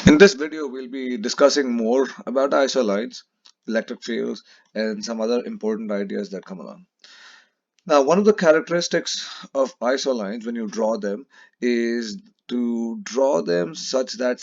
In this video, we'll be discussing more about isolines, electric fields, and some other important ideas that come along. Now, one of the characteristics of isolines when you draw them is to draw them such that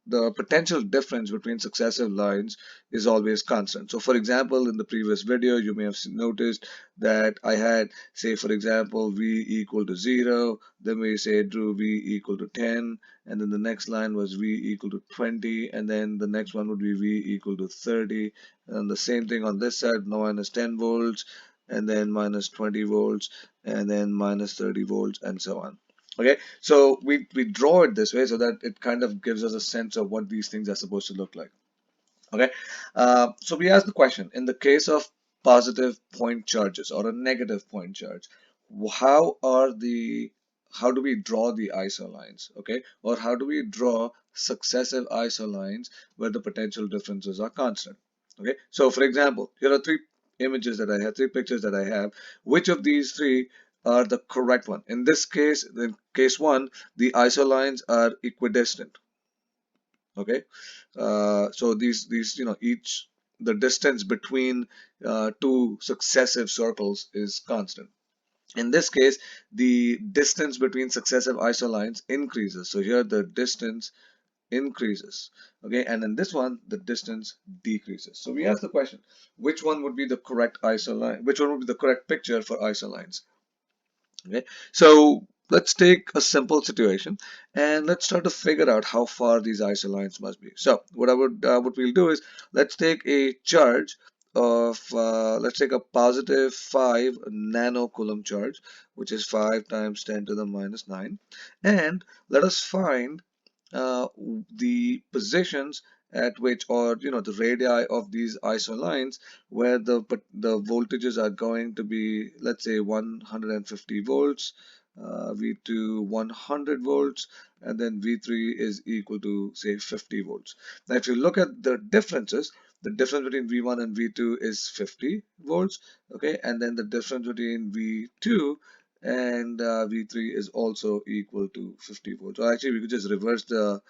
the potential difference between successive lines is always constant. So, for example, in the previous video, you may have noticed that I had, say, for example, v equal to 0, then we say drew v equal to 10, and then the next line was v equal to 20, and then the next one would be v equal to 30, and the same thing on this side, now minus 10 volts, and then minus 20 volts, and then minus 30 volts, and so on. Okay, so we draw it this way so that it kind of gives us a sense of what these things are supposed to look like. Okay, so we ask the question, in the case of positive point charges or a negative point charge, how are the how do we draw the isolines? Okay, or how do we draw successive isolines where the potential differences are constant? Okay, so for example, here are three pictures that I have. Which of these three are the correct one? In this case, in case one, the isolines are equidistant. Okay, so these each the distance between two successive circles is constant. In this case, the distance between successive isolines increases. So here the distance increases. Okay, and in this one the distance decreases. So we ask the question, which one would be the correct isoline? Which one would be the correct picture for isolines? Okay, so let's take a simple situation and let's try to figure out how far these isolines must be. So what we'll do is let's take a charge of let's take a positive 5 nanocoulomb charge, which is 5 times 10 to the minus 9, and let us find the positions at which, or the radii of these isolines where the voltages are going to be, let's say, 150 volts, V2 100 volts, and then V3 is equal to, say, 50 volts. Now if you look at the differences, the difference between V1 and V2 is 50 volts, okay, and then the difference between V2 and V3 is also equal to 50 volts. So actually, we could just reverse the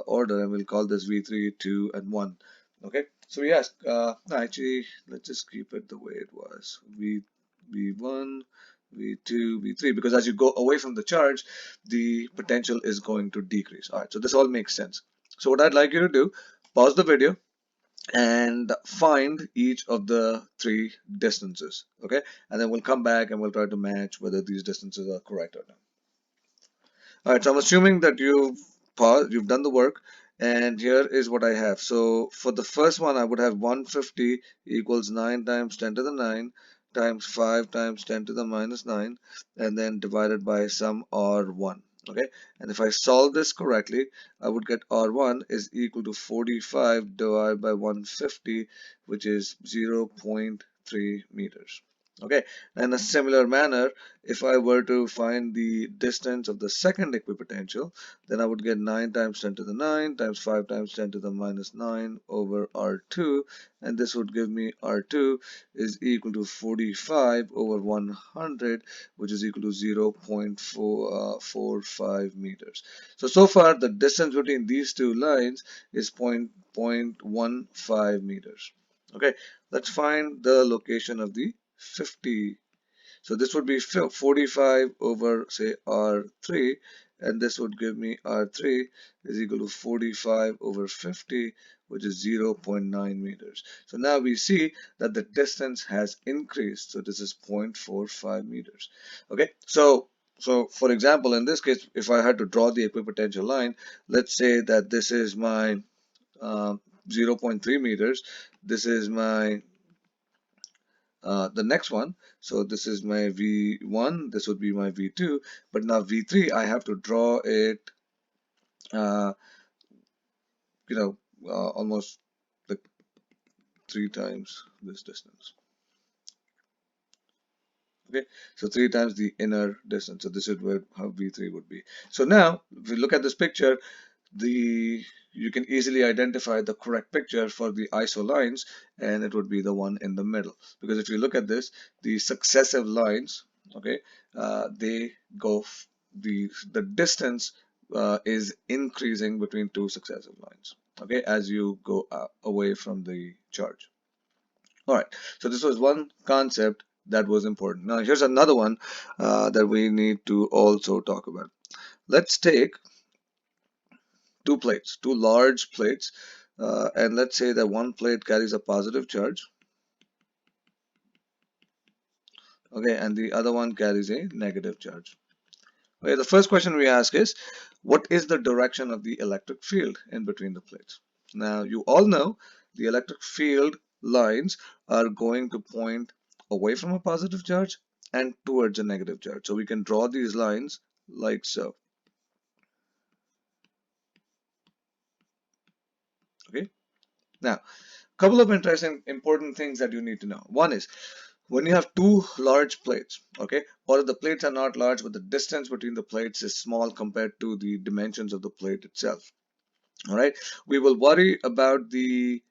order and we'll call this V3, 2, and 1. Okay, so yes, no, actually, let's just keep it the way it was. V1, V2, V3, because as you go away from the charge, the potential is going to decrease. All right, so this all makes sense. So what I'd like you to do, pause the video and find each of the three distances, okay? And then we'll come back and we'll try to match whether these distances are correct or not. All right, so I'm assuming that you've done the work, and here is what I have. So for the first one, I would have 150 equals 9 times 10 to the 9 times 5 times 10 to the minus 9, and then divided by some R1. Okay, and if I solve this correctly, I would get R1 is equal to 45 divided by 150, which is 0.3 meters. Okay, in a similar manner, if I were to find the distance of the second equipotential, then I would get 9 times 10 to the 9 times 5 times 10 to the minus 9 over R2, and this would give me R2 is equal to 45 over 100, which is equal to 0.445 meters. So far the distance between these two lines is 0.15 meters. Okay, let's find the location of the 50. So this would be 45 over, say, R3, and this would give me R3 is equal to 45 over 50, which is 0.9 meters. So now we see that the distance has increased. So this is 0.45 meters. Okay, so for example, in this case, if I had to draw the equipotential line, let's say that this is my uh, 0.3 meters. This is my the next one. So this is my V1, this would be my V2, but now V3 I have to draw it uh, almost like 3 times this distance. Okay, so 3 times the inner distance. So this is where how V3 would be. So now if you look at this picture, you can easily identify the correct picture for the isolines, and it would be the one in the middle, because if you look at this, the successive lines, okay, they go the distance is increasing between two successive lines, okay, as you go away from the charge. All right, so this was one concept that was important. Now here's another one that we need to also talk about. Let's take two plates, two large plates, and let's say that one plate carries a positive charge, okay, and the other one carries a negative charge. Okay, the first question we ask is, what is the direction of the electric field in between the plates? Now, you all know the electric field lines are going to point away from a positive charge and towards a negative charge. So we can draw these lines like so. Okay. Now, a couple of interesting, important things that you need to know. One is when you have two large plates, okay, or if the plates are not large, but the distance between the plates is small compared to the dimensions of the plate itself. All right, we will worry about the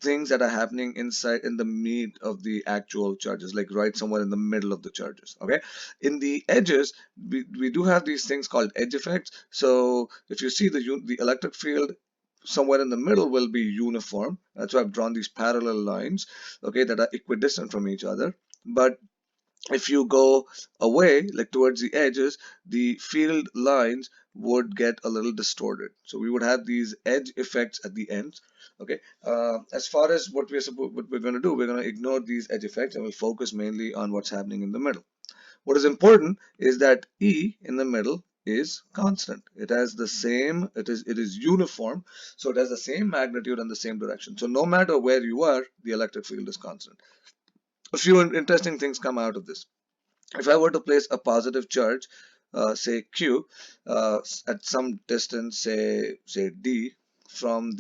things that are happening inside in the meat of the actual charges, like right somewhere in the middle of the charges. Okay, in the edges, we do have these things called edge effects. So if you see the electric field somewhere in the middle will be uniform. That's why I've drawn these parallel lines, okay, that are equidistant from each other. But if you go away, like towards the edges, the field lines would get a little distorted. So we would have these edge effects at the ends. Okay. As far as what we're going to do, we're going to ignore these edge effects and we'll focus mainly on what's happening in the middle. What is important is that E in the middle is constant. It has the same, it is uniform, so it has the same magnitude and the same direction. So no matter where you are, the electric field is constant. A few interesting things come out of this. If I were to place a positive charge, say Q, at some distance, say D, from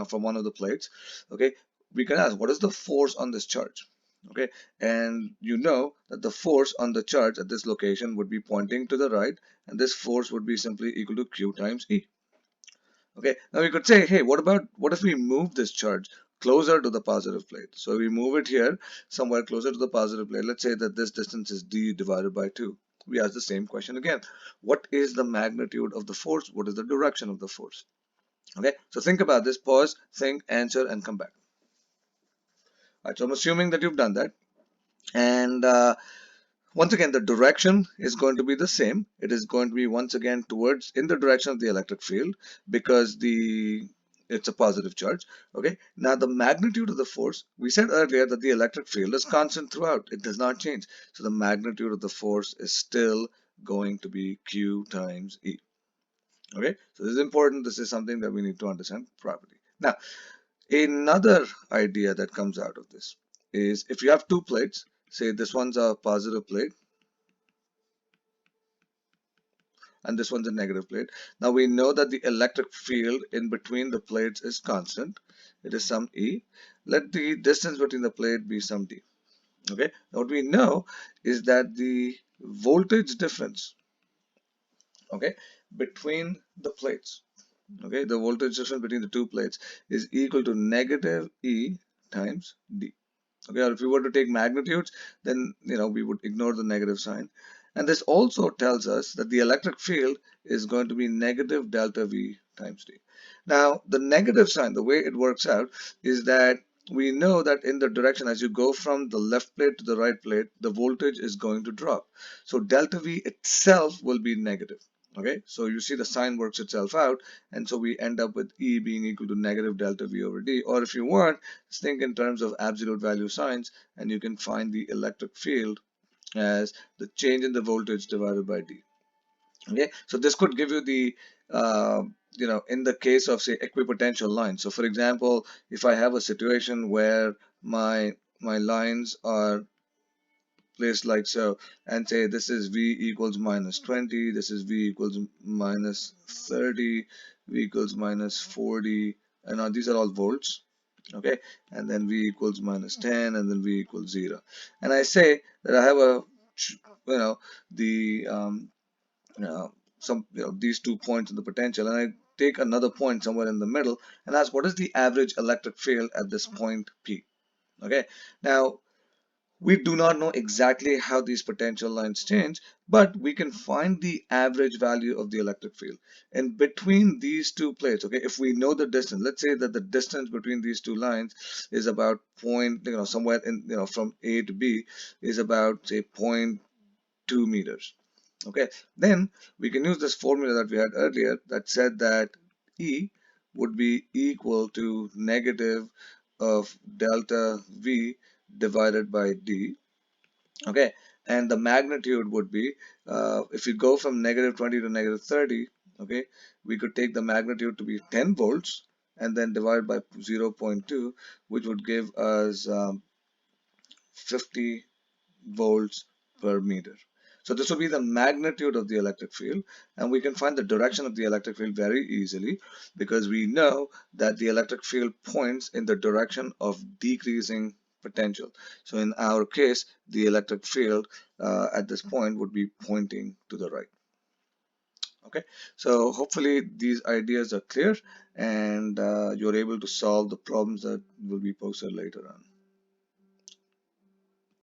from one of the plates, okay, we can ask what is the force on this charge, okay, and you know that the force on the charge at this location would be pointing to the right, and this force would be simply equal to Q times E. Okay, now we could say, hey, what if we move this charge closer to the positive plate? So we move it here, somewhere closer to the positive plate. Let's say that this distance is d divided by 2. We ask the same question again. What is the magnitude of the force? What is the direction of the force? Okay, so think about this, pause, think, answer, and come back. All right, so I'm assuming that you've done that. And once again, the direction is going to be the same. It is going to be once again towards in the direction of the electric field because it's a positive charge. Okay. Now the magnitude of the force, we said earlier that the electric field is constant throughout. It does not change. So the magnitude of the force is still going to be Q times E. Okay. So this is important. This is something that we need to understand properly. Now, another idea that comes out of this is if you have two plates, say this one's a positive plate and this one's a negative plate. Now we know that the electric field in between the plates is constant. It is some E. Let the distance between the plate be some D. Okay. Now what we know is that the voltage difference, okay, between the plates, okay, the voltage difference between the two plates is equal to negative E times D. Okay, or if we were to take magnitudes, then we would ignore the negative sign. And this also tells us that the electric field is going to be negative delta V times D. Now, the negative sign, the way it works out is that we know that in the direction as you go from the left plate to the right plate, the voltage is going to drop. So delta V itself will be negative. Okay, so you see the sign works itself out, and so we end up with E being equal to negative delta V over D. Or if you want, think in terms of absolute value signs, and you can find the electric field as the change in the voltage divided by D. Okay, so this could give you the in the case of say equipotential lines. So for example, if I have a situation where my lines are placed like so, and say this is V equals minus 20, this is V equals minus 30, V equals minus 40, and now these are all volts. Okay, and then V equals minus 10, and then V equals 0. And I say that I have a the these 2 points in the potential, and I take another point somewhere in the middle and ask what is the average electric field at this point P. Okay, now We do not know exactly how these potential lines change, but we can find the average value of the electric field. And between these two plates, okay, if we know the distance, let's say that the distance between these two lines is about point, somewhere in, from A to B is about, say, 0.2 meters. Okay, then we can use this formula that we had earlier that said that E would be equal to negative of delta V divided by D. Okay, and the magnitude would be, if we go from negative 20 to negative 30, okay, we could take the magnitude to be 10 volts and then divide by 0.2, which would give us 50 volts per meter. So this will be the magnitude of the electric field, and we can find the direction of the electric field very easily because we know that the electric field points in the direction of decreasing potential. So in our case, the electric field at this point would be pointing to the right. Okay, so hopefully these ideas are clear and you're able to solve the problems that will be posted later on.